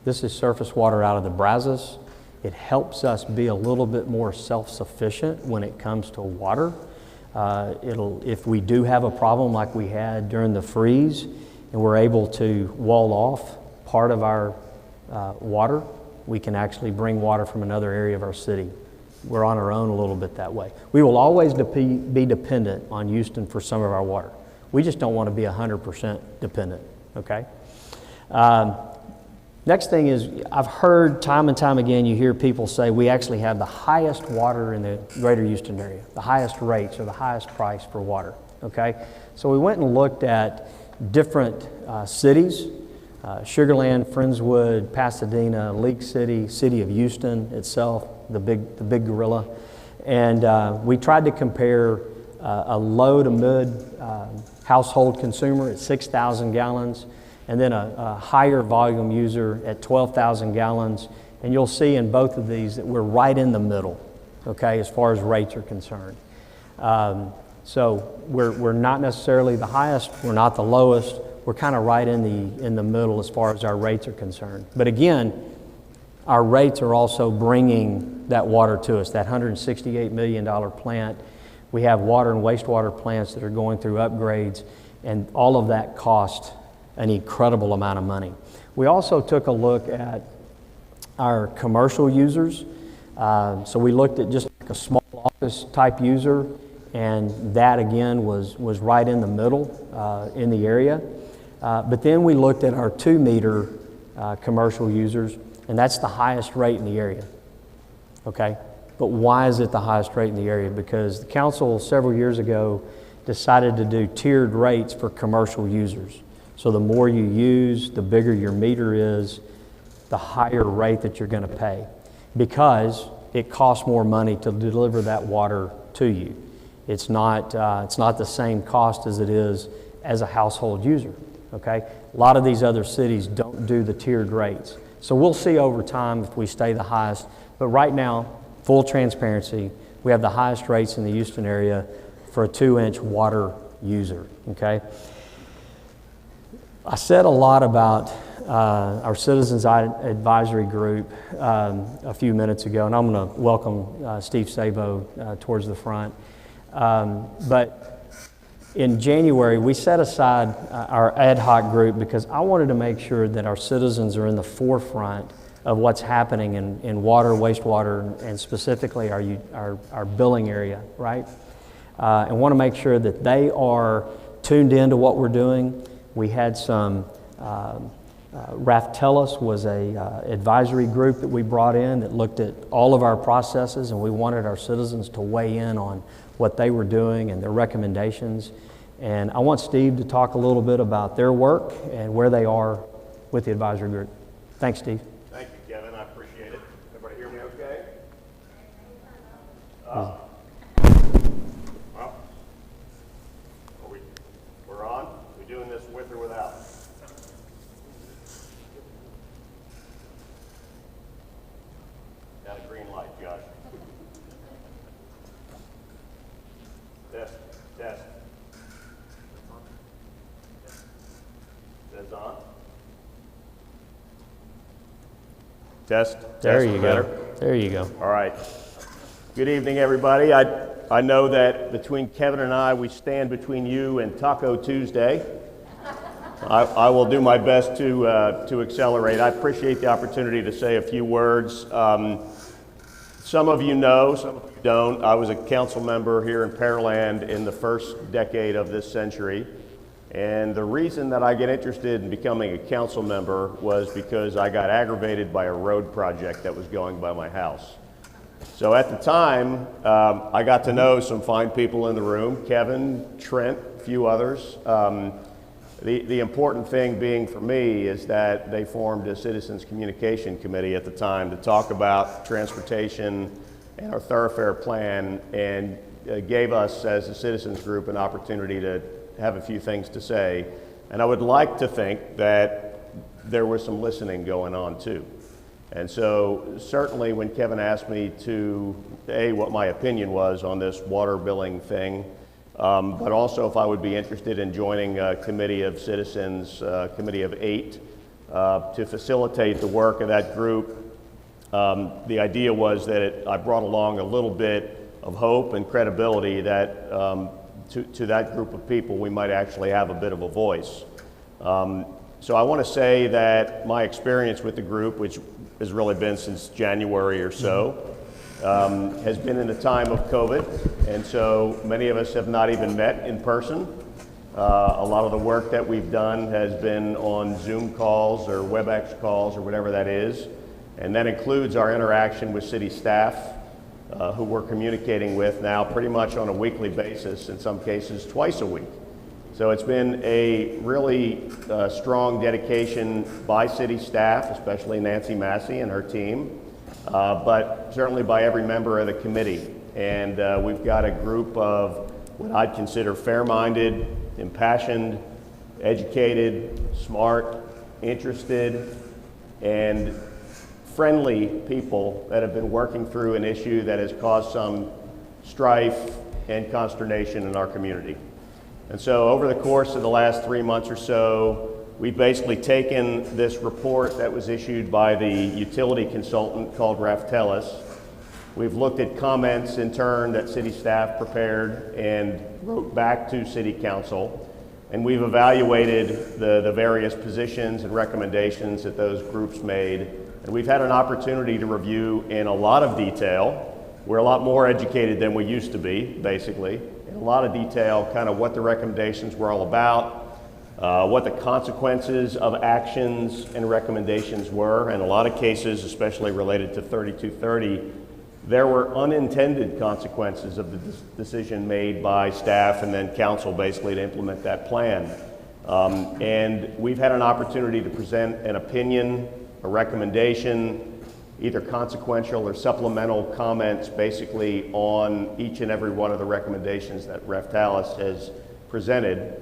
This is surface water out of the Brazos. It helps us be a little bit more self-sufficient when it comes to water. If we do have a problem like we had during the freeze and we're able to wall off part of our water, we can actually bring water from another area of our city. We're on our own a little bit that way. We will always be dependent on Houston for some of our water. We just don't want to be 100% dependent, okay? Next thing is, I've heard time and time again, you hear people say we actually have the highest water in the greater Houston area, the highest rates or the highest price for water, okay? So we went and looked at different cities, Sugarland, Friendswood, Pasadena, League City, City of Houston itself, the big gorilla, and we tried to compare a low to mid household consumer at 6,000 gallons, and then a higher volume user at 12,000 gallons, and you'll see in both of these that we're right in the middle, okay, as far as rates are concerned. So we're not necessarily the highest, we're not the lowest, we're kind of right in the middle as far as our rates are concerned. But again, our rates are also bringing that water to us, that $168 million plant. We have water and wastewater plants that are going through upgrades, and all of that cost an incredible amount of money. We also took a look at our commercial users. So we looked at just like a small office type user, and that again was right in the middle in the area. But then we looked at our 2-meter commercial users, and that's the highest rate in the area, okay? But why is it the highest rate in the area? Because the council several years ago decided to do tiered rates for commercial users. So the more you use, the bigger your meter is, the higher rate that you're going to pay, because it costs more money to deliver that water to you. It's not the same cost as it is as a household user, okay? A lot of these other cities don't do the tiered rates. So we'll see over time if we stay the highest, but right now, full transparency, we have the highest rates in the Houston area for a 2-inch water user, okay? I said a lot about our Citizens Advisory Group a few minutes ago, and I'm going to welcome Steve Sabo towards the front. But in January, we set aside our ad hoc group because I wanted to make sure that our citizens are in the forefront of what's happening in water, wastewater, and specifically our billing area, right? And want to make sure that they are tuned into what we're doing. We had some, Raftellus was a advisory group that we brought in that looked at all of our processes, and we wanted our citizens to weigh in on what they were doing and their recommendations. And I want Steve to talk a little bit about their work and where they are with the advisory group. Thanks, Steve. Thank you, Kevin. I appreciate it. Everybody hear me okay? Well, we're on. We doing this with or without? Got a green light, Josh. Test. Says on. Test. There you better. go. There you go. All right. Good evening, everybody. I know that between Kevin and I, we stand between you and Taco Tuesday. I will do my best to accelerate. I appreciate the opportunity to say a few words. Some of you know, some of you don't. I was a council member here in Pearland in the first decade of this century. And the reason that I get interested in becoming a council member was because I got aggravated by a road project that was going by my house. So at the time, I got to know some fine people in the room, Kevin, Trent, a few others. The important thing being for me is that they formed a Citizens Communication Committee at the time to talk about transportation and our thoroughfare plan, and gave us as a citizens group an opportunity to have a few things to say. And I would like to think that there was some listening going on too. And so certainly when Kevin asked me to, what my opinion was on this water billing thing, but also if I would be interested in joining a committee of citizens, committee of 8, to facilitate the work of that group. The idea was that I brought along a little bit of hope and credibility that to that group of people we might actually have a bit of a voice. So I want to say that my experience with the group, which has really been since January or so, has been in the time of COVID, and so many of us have not even met in person. A lot of the work that we've done has been on Zoom calls or WebEx calls or whatever that is, and that includes our interaction with city staff, who we're communicating with now pretty much on a weekly basis, in some cases twice a week. So it's been a really strong dedication by city staff, especially Nancy Massey and her team, but certainly by every member of the committee. And we've got a group of what I'd consider fair-minded, impassioned, educated, smart, interested, and friendly people that have been working through an issue that has caused some strife and consternation in our community. And so over the course of the last 3 months or so, we've basically taken this report that was issued by the utility consultant called Raftellus. We've looked at comments in turn that city staff prepared and wrote back to city council, and we've evaluated the various positions and recommendations that those groups made. And we've had an opportunity to review in a lot of detail. We're a lot more educated than we used to be, basically. In a lot of detail, kind of what the recommendations were all about, what the consequences of actions and recommendations were. In a lot of cases, especially related to 3230, there were unintended consequences of the decision made by staff and then council basically to implement that plan. And we've had an opportunity to present an opinion, a recommendation, either consequential or supplemental comments basically on each and every one of the recommendations that Raftellus has presented.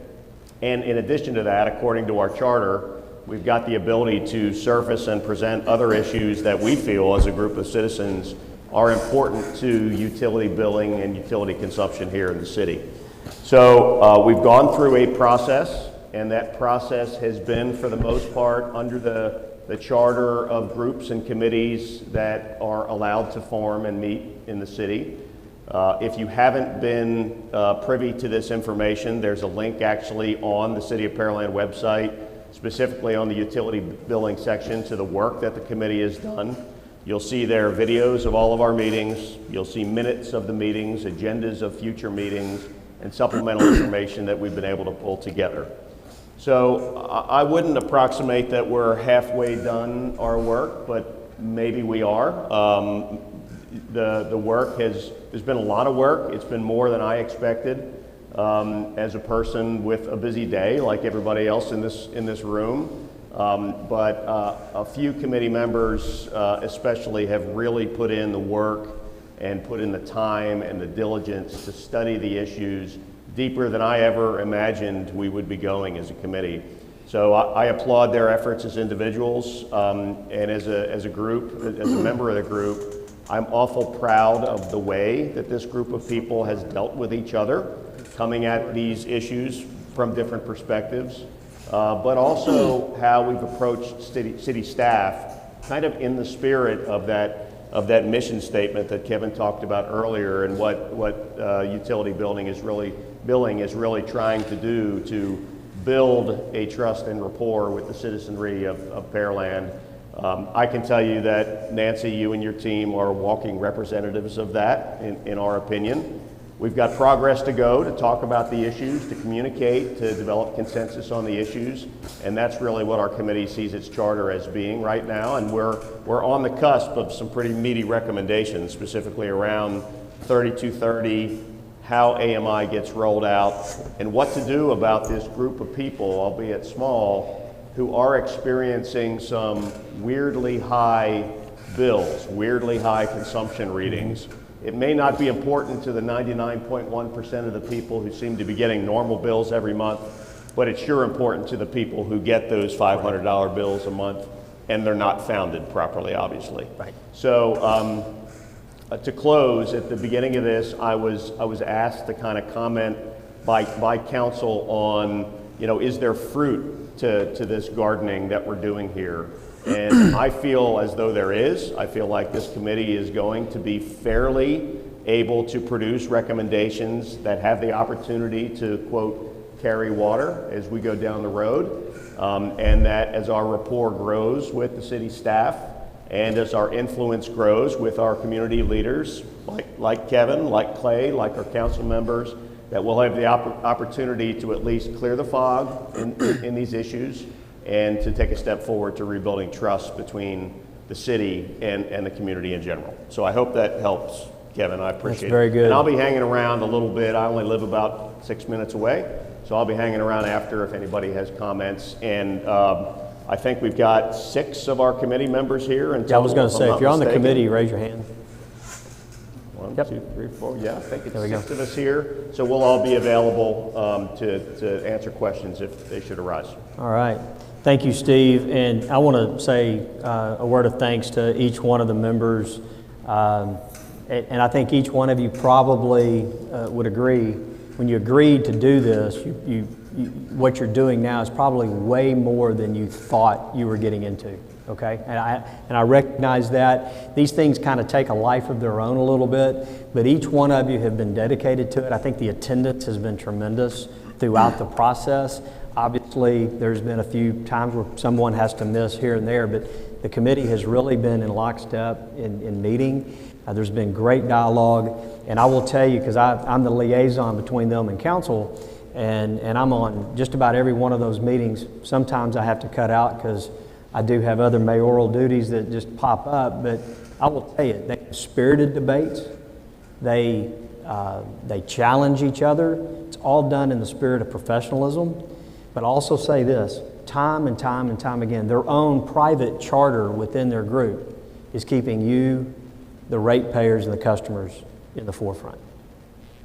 And in addition to that, according to our charter, we've got the ability to surface and present other issues that we feel as a group of citizens are important to utility billing and utility consumption here in the city. So we've gone through a process, and that process has been, for the most part, under the charter of groups and committees that are allowed to form and meet in the city. If you haven't been privy to this information, there's a link actually on the City of Pearland website, specifically on the utility billing section, to the work that the committee has done. You'll see there videos of all of our meetings. You'll see minutes of the meetings, agendas of future meetings, and supplemental information that we've been able to pull together. So I wouldn't approximate that we're halfway done our work, but maybe we are. The work there's been a lot of work. It's been more than I expected as a person with a busy day, like everybody else in this room. But a few committee members especially have really put in the work and put in the time and the diligence to study the issues deeper than I ever imagined we would be going as a committee. So I applaud their efforts as individuals, and as a group, as a member of the group, I'm awful proud of the way that this group of people has dealt with each other, coming at these issues from different perspectives. But also how we've approached city staff, kind of in the spirit of that mission statement that Kevin talked about earlier, and what utility billing is really trying to do to build a trust and rapport with the citizenry of Pearland. I can tell you that Nancy, you and your team are walking representatives of that, in our opinion. We've got progress to go to talk about the issues, to communicate, to develop consensus on the issues, and that's really what our committee sees its charter as being right now. And we're on the cusp of some pretty meaty recommendations, specifically around 3230, how AMI gets rolled out, and what to do about this group of people, albeit small, who are experiencing some weirdly high bills, weirdly high consumption readings. It may not be important to the 99.1% of the people who seem to be getting normal bills every month, but it's sure important to the people who get those $500 bills a month, and they're not founded properly, obviously. Right. So to close, at the beginning of this, I was asked to kind of comment by council on, is there fruit to this gardening that we're doing here? And I feel as though there is. I feel like this committee is going to be fairly able to produce recommendations that have the opportunity to, quote, carry water as we go down the road, and that as our rapport grows with the city staff and as our influence grows with our community leaders, like Kevin, like Clay, like our council members, that we'll have the opportunity to at least clear the fog in these issues and to take a step forward to rebuilding trust between the city and the community in general. So I hope that helps, Kevin. I appreciate it. That's very good. And I'll be hanging around a little bit. I only live about 6 minutes away, so I'll be hanging around after if anybody has comments. And I think we've got 6 of our committee members here. Yeah, I was going to say, if you're on the committee, raise your hand. 1, Yep. 2, 3, 4. Yeah, I think it's There we go. 6 of us here. So we'll all be available to answer questions if they should arise. All right. Thank you, Steve. And I want to say a word of thanks to each one of the members. And I think each one of you probably would agree, when you agreed to do this, what you're doing now is probably way more than you thought you were getting into, okay? And I recognize that. These things kind of take a life of their own a little bit, but each one of you have been dedicated to it. I think the attendance has been tremendous throughout the process. Obviously, there's been a few times where someone has to miss here and there, but the committee has really been in lockstep in meeting. There's been great dialogue, and I will tell you, because I'm the liaison between them and council, and I'm on just about every one of those meetings. Sometimes I have to cut out because I do have other mayoral duties that just pop up, but I will tell you, they have spirited debates. They challenge each other. It's all done in the spirit of professionalism. But I'll also say this, time and time and time again, their own private charter within their group is keeping you, the ratepayers and the customers, in the forefront.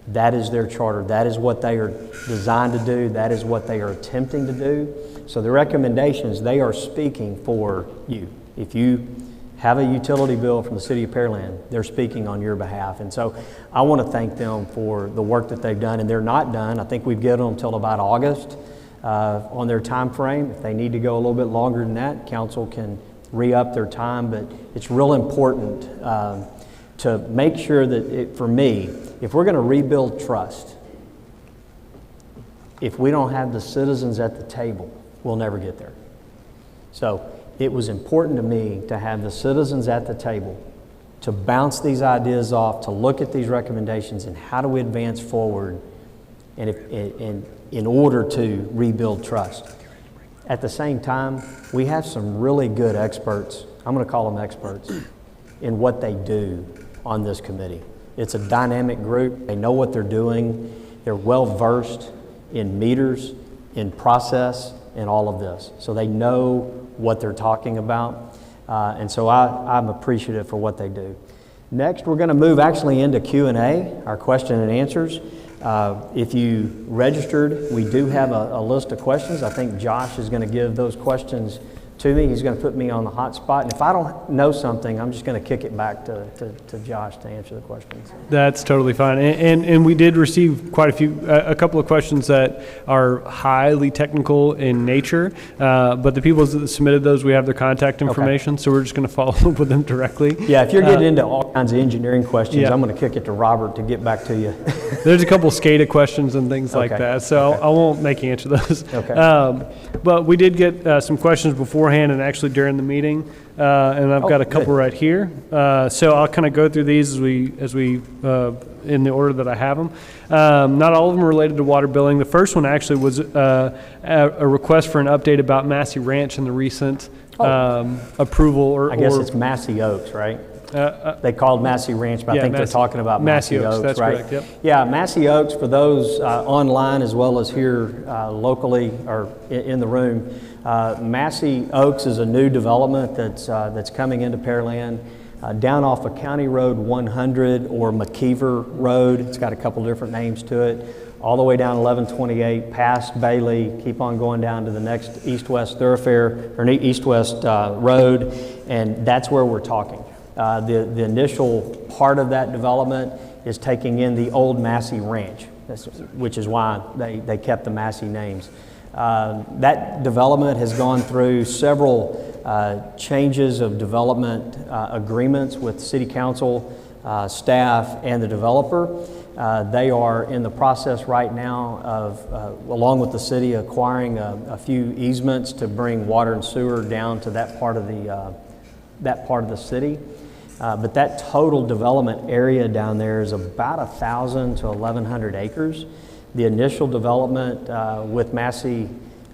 That is their charter. That is what they are designed to do. That is what they are attempting to do. So the recommendations, they are speaking for you. If you have a utility bill from the city of Pearland, they're speaking on your behalf. And so I want to thank them for the work that they've done, and they're not done. I think we've given them until about August on their time frame. If they need to go a little bit longer than that, council can re-up their time, but it's real important to make sure that, for me, if we're going to rebuild trust, if we don't have the citizens at the table, we'll never get there. So it was important to me to have the citizens at the table, to bounce these ideas off, to look at these recommendations and how do we advance forward and in order to rebuild trust. At the same time, we have some really good experts, I'm going to call them experts, in what they do on this committee. It's a dynamic group. They know what they're doing. They're well versed in meters, in process, and all of this. So they know what they're talking about. And so I'm appreciative for what they do. Next, we're going to move actually into Q&A, our question and answers. If you registered, we do have a list of questions. I think Josh is going to give those questions to me. He's going to put me on the hot spot. And if I don't know something, I'm just going to kick it back to Josh to answer the questions. That's totally fine. And we did receive quite a couple of questions that are highly technical in nature. But the people that submitted those, we have their contact information. Okay. So we're just going to follow up with them directly. Yeah, if you're getting into all kinds of engineering questions, yeah. I'm going to kick it to Robert to get back to you. There's a couple SCADA questions and things like that. So I won't make you answer those. Okay. But we did get some questions beforehand and actually during the meeting, and I've got a couple right here. So I'll kind of go through these as we in the order that I have them. Not all of them are related to water billing. The first one actually was a request for an update about Massey Ranch and the recent approval. I guess it's Massey Oaks, right? They called Massey Ranch, but I think they're talking about Massey Oaks, that's right? Correct, yep. Yeah, Massey Oaks, for those online as well as here locally or in the room, Massey Oaks is a new development that's coming into Pearland down off of County Road 100 or McKeever Road. It's got a couple different names to it. All the way down 1128, past Bailey, keep on going down to the next east-west thoroughfare or east-west road, and that's where we're talking. The initial part of that development is taking in the old Massey Ranch, which is why they kept the Massey names. That development has gone through several changes of development agreements with City Council, staff, and the developer. They are in the process right now of, along with the city, acquiring a few easements to bring water and sewer down to that part of the city. But that total development area down there is about 1,000 to 1,100 acres. The initial development with Massey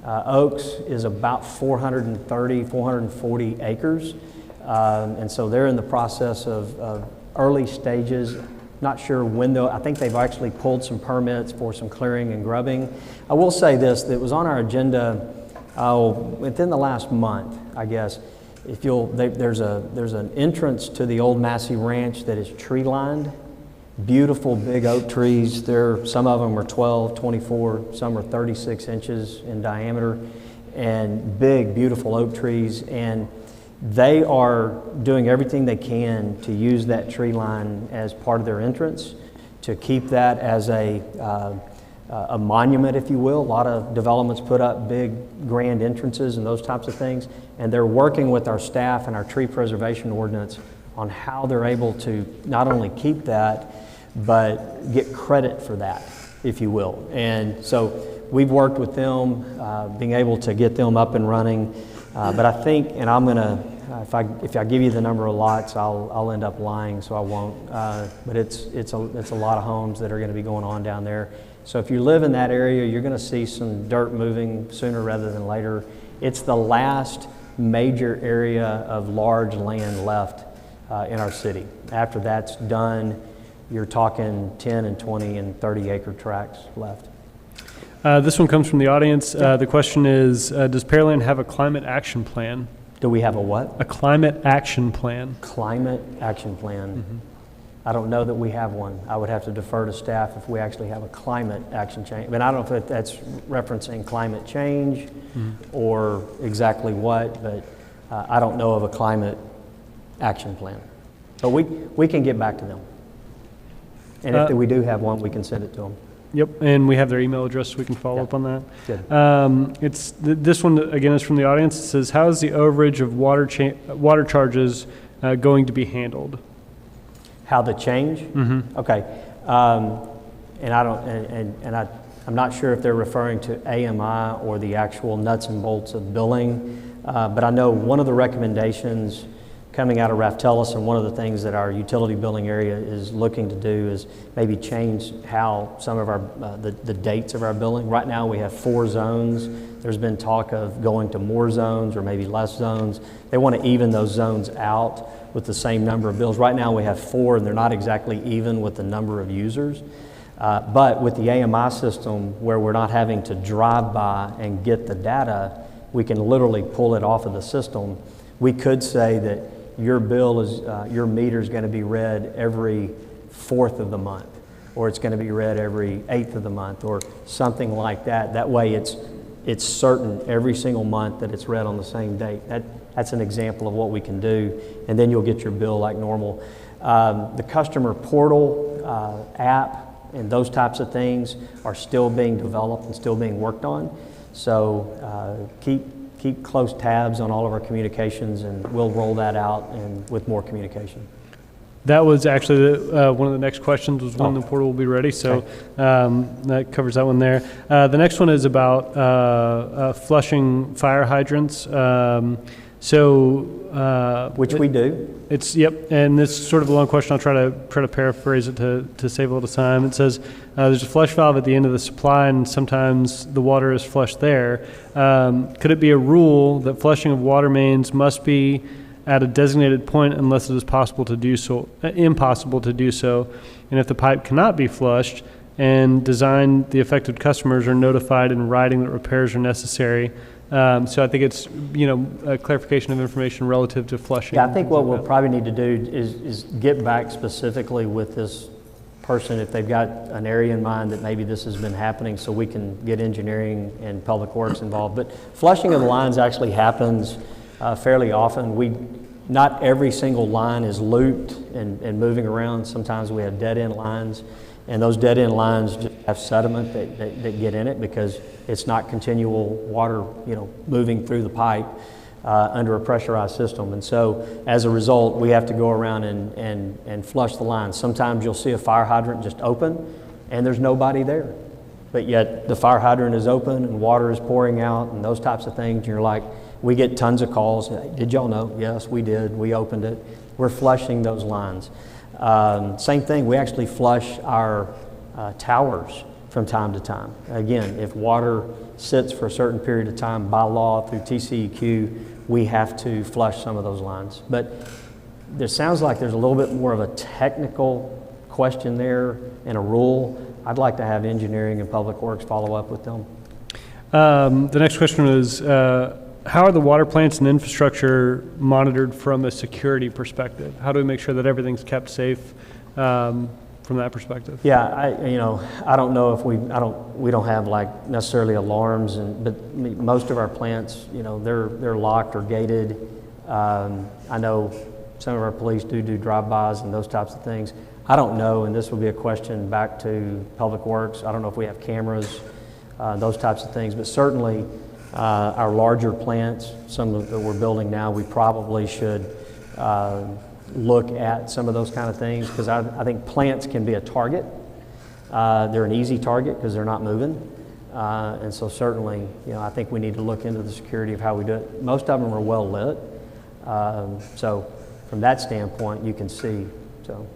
Oaks is about 430, 440 acres. And so they're in the process of early stages. Not sure when I think they've actually pulled some permits for some clearing and grubbing. I will say this, that it was on our agenda within the last month, I guess. There's an entrance to the old Massey Ranch that is tree lined. Beautiful big oak trees. Some of them are 12, 24, some are 36 inches in diameter, and big, beautiful oak trees. And they are doing everything they can to use that tree line as part of their entrance, to keep that as a monument, if you will. A lot of developments put up big, grand entrances and those types of things. And they're working with our staff and our tree preservation ordinance on how they're able to not only keep that, but get credit for that, if you will. And so we've worked with them, being able to get them up and running. But I think, and I'm gonna, if I give you the number of lots, I'll end up lying, so I won't. But it's a lot of homes that are going to be going on down there. So if you live in that area, you're going to see some dirt moving sooner rather than later. It's the last major area of large land left in our city. After that's done, you're talking 10 and 20 and 30 acre tracts left. This one comes from the audience. The question is, does Pearland have a climate action plan? Do we have a what? A climate action plan. Climate action plan. Mm-hmm. I don't know that we have one. I would have to defer to staff if we actually have a climate action change. But I don't know if that's referencing climate change or exactly what, but I don't know of a climate action plan. But we can get back to them. And if we do have one, we can send it to them. Yep, and we have their email address, so we can follow up on that. Good. This one, again, is from the audience. It says, how is the overage of water charges going to be handled? How the change? Mm-hmm. Okay. I'm not sure if they're referring to AMI or the actual nuts and bolts of billing, but I know one of the recommendations coming out of Raftellus, and one of the things that our utility billing area is looking to do is maybe change how some of our the dates of our billing. Right now we have 4 zones. There's been talk of going to more zones or maybe less zones. They want to even those zones out with the same number of bills. Right now we have 4 and they're not exactly even with the number of users. But with the AMI system, where we're not having to drive by and get the data, we can literally pull it off of the system. We could say that your bill is, your meter is going to be read every 4th of the month, or it's going to be read every 8th of the month, or something like that. That way it's certain every single month that it's read on the same date. That's an example of what we can do, and then you'll get your bill like normal. The customer portal app and those types of things are still being developed and still being worked on. So keep close tabs on all of our communications, and we'll roll that out and with more communication. That was actually one of the next questions, was when the portal will be ready. So that covers that one there. The next one is about flushing fire hydrants. Which we do. Yep, and this is sort of a long question. I'll try to paraphrase it to save a little time. It says there's a flush valve at the end of the supply, and sometimes the water is flushed there. Could it be a rule that flushing of water mains must be at a designated point unless it is impossible to do so? And if the pipe cannot be flushed, and the affected customers are notified in writing that repairs are necessary. So I think it's, a clarification of information relative to flushing. Yeah, I think what we'll probably need to do is get back specifically with this person if they've got an area in mind that maybe this has been happening, so we can get engineering and public works involved. But flushing of the lines actually happens fairly often. Not every single line is looped and moving around. Sometimes we have dead-end lines, and those dead-end lines just have sediment that get in it because it's not continual water, moving through the pipe. under a pressurized system. And so as a result, we have to go around and flush the lines. Sometimes you'll see a fire hydrant just open and there's nobody there. But yet the fire hydrant is open and water is pouring out and those types of things. And you're like, we get tons of calls. Did y'all know? Yes, we did. We opened it. We're flushing those lines. Same thing, we actually flush our towers from time to time. Again, if water sits for a certain period of time by law through TCEQ, we have to flush some of those lines. But there sounds like there's a little bit more of a technical question there and a rule. I'd like to have engineering and public works follow up with them. The next question is, how are the water plants and infrastructure monitored from a security perspective? How do we make sure that everything's kept safe from that perspective? Yeah, I don't know if we don't have like necessarily alarms, but most of our plants, they're locked or gated. I know some of our police do drive-bys and those types of things. I don't know, and this will be a question back to Public Works. I don't know if we have cameras, those types of things, but certainly our larger plants, some that we're building now, we probably should look at some of those kind of things, because I think plants can be a target. They're an easy target because they're not moving. And so certainly, I think we need to look into the security of how we do it. Most of them are well lit. So from that standpoint, you can see. So.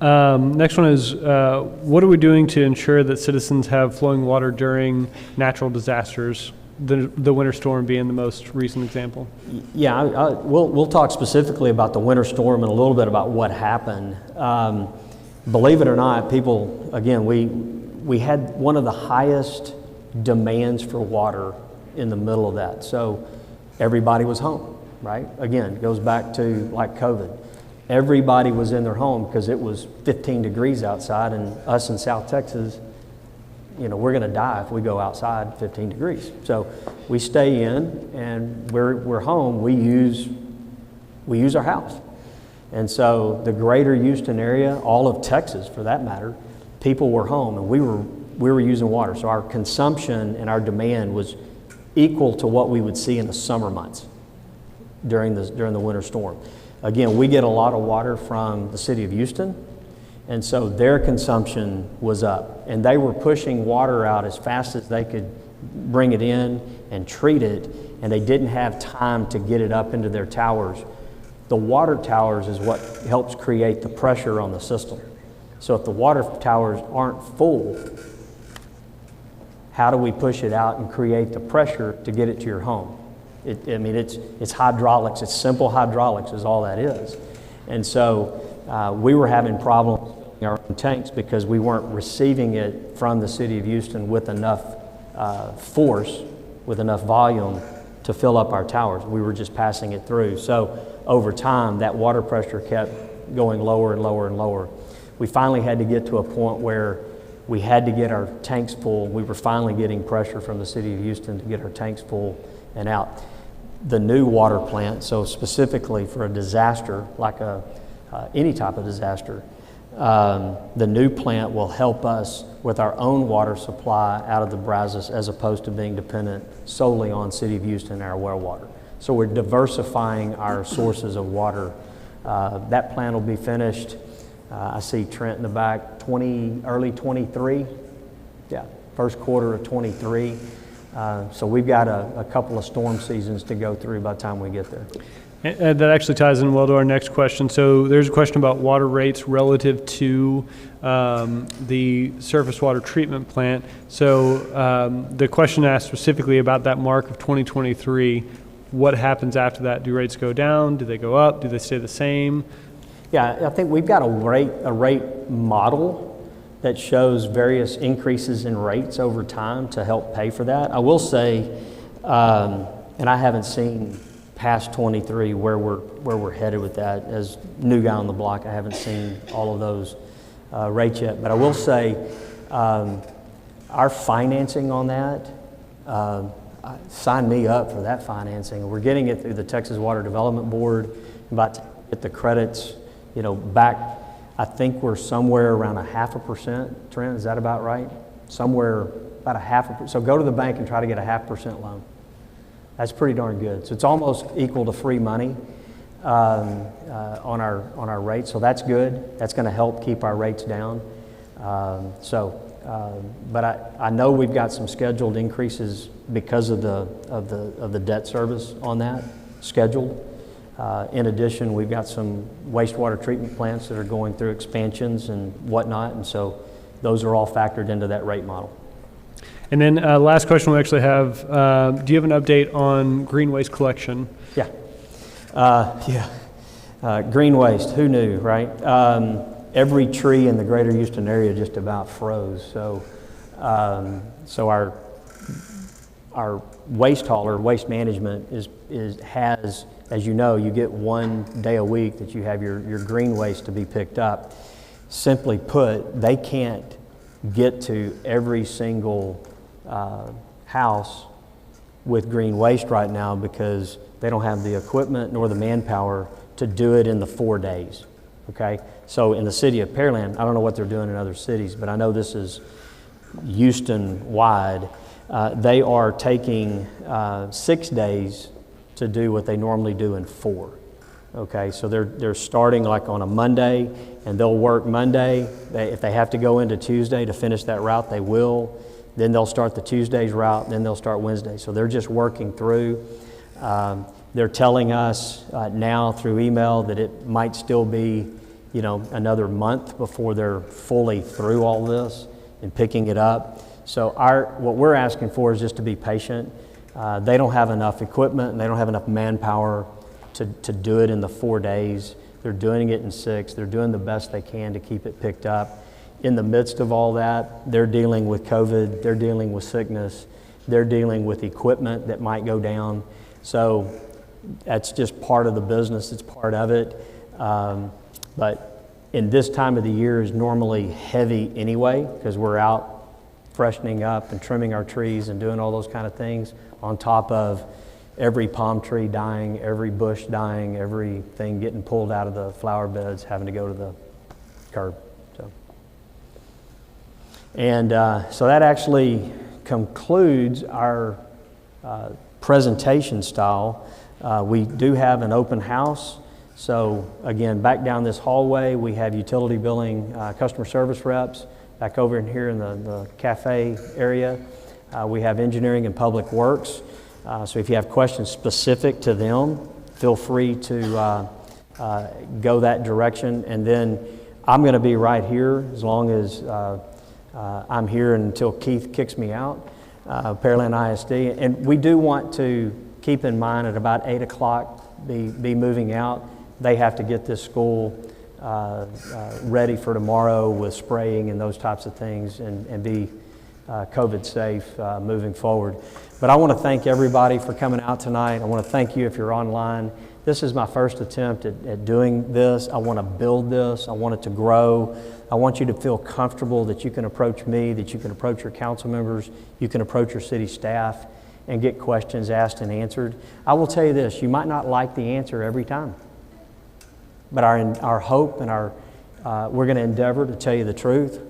Next one is, what are we doing to ensure that citizens have flowing water during natural disasters? The winter storm being the most recent example. Yeah, we'll talk specifically about the winter storm and a little bit about what happened. Believe it or not, people, again, we had one of the highest demands for water in the middle of that. So everybody was home, right? Again, it goes back to like COVID. Everybody was in their home because it was 15 degrees outside, and us in South Texas, we're going to die if we go outside 15 degrees. So we stay in, and we're home. We use our house. And so the greater Houston area, all of Texas for that matter, people were home, and we were using water. So our consumption and our demand was equal to what we would see in the summer months during the winter storm. Again, we get a lot of water from the city of Houston, and so their consumption was up. And they were pushing water out as fast as they could bring it in and treat it, and they didn't have time to get it up into their towers. The water towers is what helps create the pressure on the system. So if the water towers aren't full, how do we push it out and create the pressure to get it to your home? It's hydraulics. It's simple hydraulics is all that is. And so we were having problems filling our own tanks because we weren't receiving it from the city of Houston with enough force, with enough volume to fill up our towers. We were just passing it through. So over time, that water pressure kept going lower and lower and lower. We finally had to get to a point where we had to get our tanks full. We were finally getting pressure from the city of Houston to get our tanks full and out. The new water plant, so specifically for a disaster, like any type of disaster, the new plant will help us with our own water supply out of the Brazos, as opposed to being dependent solely on City of Houston and our well water. So we're diversifying our sources of water. That plant will be finished. I see Trent in the back, early 23. Yeah, first quarter of 23. So we've got a couple of storm seasons to go through by the time we get there. And that actually ties in well to our next question. So there's a question about water rates relative to the surface water treatment plant. So the question asked specifically about that mark of 2023. What happens after that? Do rates go down? Do they go up? Do they stay the same? Yeah, I think we've got a rate model that shows various increases in rates over time to help pay for that. I will say, and I haven't seen past 23 where we're headed with that. As new guy on the block, I haven't seen all of those rates yet. But I will say, our financing on that, sign me up for that financing. We're getting it through the Texas Water Development Board. I'm about to get the credits, back. I think we're somewhere around 0.5%. Trent, is that about right? Somewhere about 0.5%. So go to the bank and try to get a 0.5% loan. That's pretty darn good. So it's almost equal to free money on our rates. So that's good. That's going to help keep our rates down. But I know we've got some scheduled increases because of the debt service on that scheduled. In addition, we've got some wastewater treatment plants that are going through expansions and whatnot, and so those are all factored into that rate model. And then last question we actually have, do you have an update on green waste collection? Yeah. Green waste, who knew, right? Every tree in the greater Houston area just about froze. So our waste hauler, waste management has, as you know, you get 1 day a week that you have your green waste to be picked up. Simply put, they can't get to every single house with green waste right now because they don't have the equipment nor the manpower to do it in the 4 days. Okay, so in the city of Pearland, I don't know what they're doing in other cities, but I know this is Houston-wide. They are taking 6 days to do what they normally do in 4. Okay, so they're starting like on a Monday, and they'll work Monday. If they have to go into Tuesday to finish that route, they will. Then they'll start the Tuesday's route, and then they'll start Wednesday. So they're just working through. They're telling us now through email that it might still be, another month before they're fully through all this and picking it up. So what we're asking for is just to be patient. They don't have enough equipment and they don't have enough manpower to do it in the 4 days. They're doing it in 6. They're doing the best they can to keep it picked up. In the midst of all that, they're dealing with COVID, they're dealing with sickness, they're dealing with equipment that might go down. So that's just part of the business, it's part of it. But in this time of the year is normally heavy anyway, because we're out freshening up and trimming our trees and doing all those kind of things, on top of every palm tree dying, every bush dying, everything getting pulled out of the flower beds, having to go to the curb. So that actually concludes our presentation style. We do have an open house. So again, back down this hallway, we have utility billing customer service reps. Back over in here in the cafe area, we have engineering and public works. So if you have questions specific to them, feel free to go that direction. And then I'm going to be right here as long as I'm here until Keith kicks me out, Pearland ISD. And we do want to keep in mind at about 8 o'clock be moving out. They have to get this school ready for tomorrow with spraying and those types of things and be COVID safe moving forward. But I want to thank everybody for coming out tonight. I want to thank you if you're online. This is my first attempt at doing this. I want to build this. I want it to grow. I want you to feel comfortable that you can approach me, that you can approach your council members, you can approach your city staff and get questions asked and answered. I will tell you this, you might not like the answer every time, but our hope and we're going to endeavor to tell you the truth,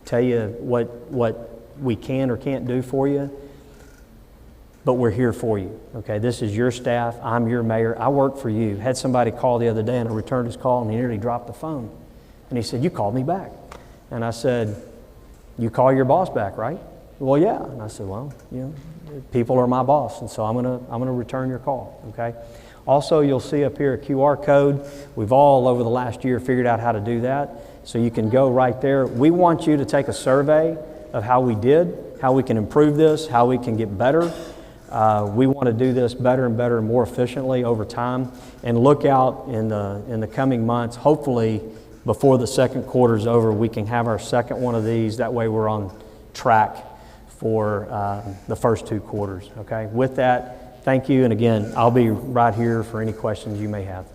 tell you what we can or can't do for you, but we're here for you, okay? This is your staff, I'm your mayor, I work for you. Had somebody call the other day and I returned his call and he nearly dropped the phone. And he said, "You called me back." And I said, "You call your boss back, right?" "Well, yeah." And I said, "Well, people are my boss, and so I'm gonna return your call, okay?" Also, you'll see up here a QR code. We've all over the last year figured out how to do that. So you can go right there. We want you to take a survey of how we did, how we can improve this, how we can get better. We want to do this better and better and more efficiently over time. And look out in the coming months, hopefully before the second quarter is over, we can have our second one of these. That way we're on track for the first 2 quarters, okay? With that, thank you, and again, I'll be right here for any questions you may have.